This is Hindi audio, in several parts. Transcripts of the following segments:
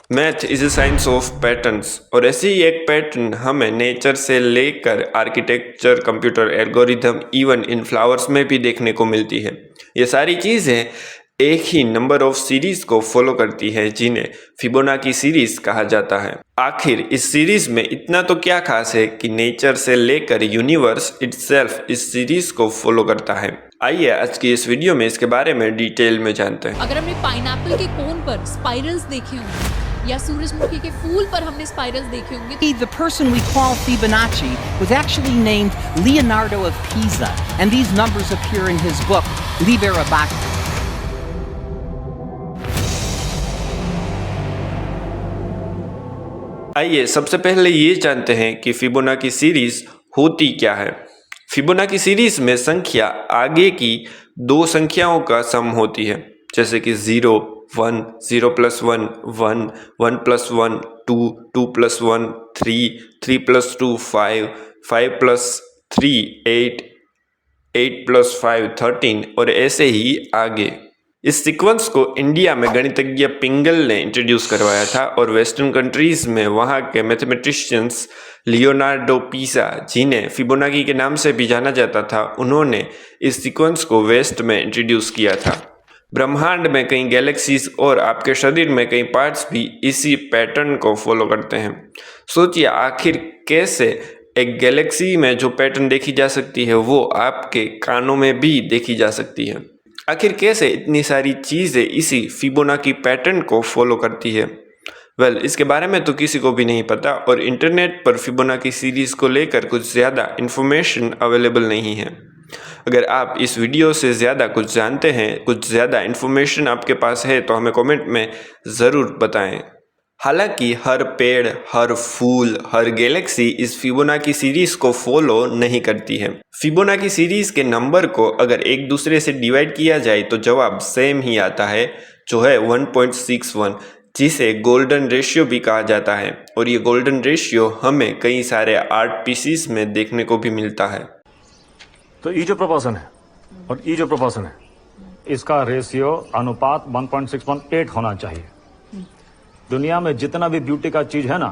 Math is a science of patterns और ऐसे ही एक पैटर्न हमें नेचर से लेकर architecture, computer algorithm, even in flowers में भी देखने को मिलती है। ये सारी चीज़ें एक ही नंबर ऑफ सीरीज को फॉलो करती है जिन्हें फिबोनाची सीरीज कहा जाता है। आखिर इस सीरीज में इतना तो क्या खास है कि नेचर से लेकर यूनिवर्स इटसेल्फ इस सीरीज को फॉलो करता है। आइए आज की इस वीडियो में इसके बारे में डिटेल में जानते हैं। अगर हमने पाइनएप्पल के कोन पर स्पाइरल्स देखे होंगे या सूरजमुखी के फूल पर हमने स्पाइरल्स देखे होंगे। The person we call Fibonacci was actually named Leonardo of Pisa, and these numbers appear in his book Liber Abaci. आइए सबसे पहले ये जानते हैं कि फिबोनाची सीरीज होती क्या है। फिबोनाची सीरीज में संख्या आगे की दो संख्याओं का सम होती है, जैसे कि 0, 1, 0 + 1, 1, 1 + 1, 2, 2 + 1, 3, 3 + 2, 5, 5 + 3, 8, 8 + 5, 13 और ऐसे ही आगे। इस सीक्वेंस को इंडिया में गणितज्ञ पिंगल ने इंट्रोड्यूस करवाया था और वेस्टर्न कंट्रीज में वहाँ के मैथमेटिशियंस लियोनार्डो पिसा, जिन्हें फिबोनाची के नाम से भी जाना जाता था, उन्होंने इस सीक्वेंस को वेस्ट में इंट्रोड्यूस किया था। ब्रह्मांड में कई गैलेक्सीज और आपके शरीर में कई पार्ट्स भी इसी पैटर्न को फॉलो करते हैं। सोचिए आखिर कैसे एक गैलेक्सी में जो पैटर्न देखी जा सकती है वो आपके कानों में भी देखी जा सकती है। आखिर कैसे इतनी सारी चीज़ें इसी फिबोनाची पैटर्न को फॉलो करती है? इसके बारे में तो किसी को भी नहीं पता और इंटरनेट पर फिबोनाची सीरीज़ को लेकर कुछ ज़्यादा इन्फॉर्मेशन अवेलेबल नहीं है। अगर आप इस वीडियो से ज़्यादा कुछ जानते हैं, कुछ ज़्यादा इन्फॉर्मेशन आपके पास है, तो हमें कमेंट में ज़रूर बताएं। हालांकि हर पेड़, हर फूल, हर गैलेक्सी इस फिबोनाची सीरीज को फॉलो नहीं करती है। फिबोनाची सीरीज के नंबर को अगर एक दूसरे से डिवाइड किया जाए तो जवाब सेम ही आता है, जो है 1.61, जिसे गोल्डन रेशियो भी कहा जाता है। और ये गोल्डन रेशियो हमें कई सारे आर्ट पीसीस में देखने को भी मिलता है। तो ये जो प्रोपोर्शन है और ये जो प्रोपोर्शन है, इसका रेशियो अनुपात 1.618 होना चाहिए। दुनिया में जितना भी ब्यूटी का चीज है ना,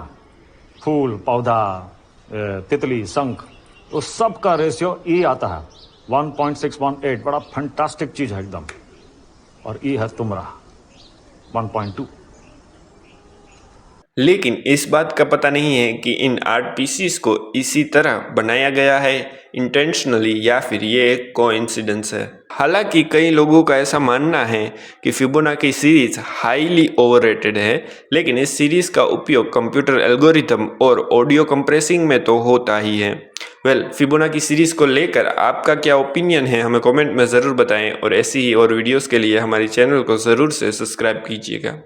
फूल, पौधा, तितली, शंख, उस सब का रेशियो ई आता है 1.618। बड़ा फैंटास्टिक चीज है एकदम। और ई है तुमरा 1.2। लेकिन इस बात का पता नहीं है कि इन आर्ट पीसीस को इसी तरह बनाया गया है इंटेंशनली या फिर ये एक कोइंसिडेंस है। हालांकि कई लोगों का ऐसा मानना है कि फिबोनाची सीरीज हाईली ओवररेटेड है, लेकिन इस सीरीज का उपयोग कंप्यूटर एल्गोरिथम और ऑडियो कंप्रेसिंग में तो होता ही है। फिबोनाची सीरीज को लेकर आपका क्या ओपिनियन है, हमें कमेंट में ज़रूर बताएं और ऐसी ही और वीडियोस के लिए हमारे चैनल को ज़रूर से सब्सक्राइब कीजिएगा।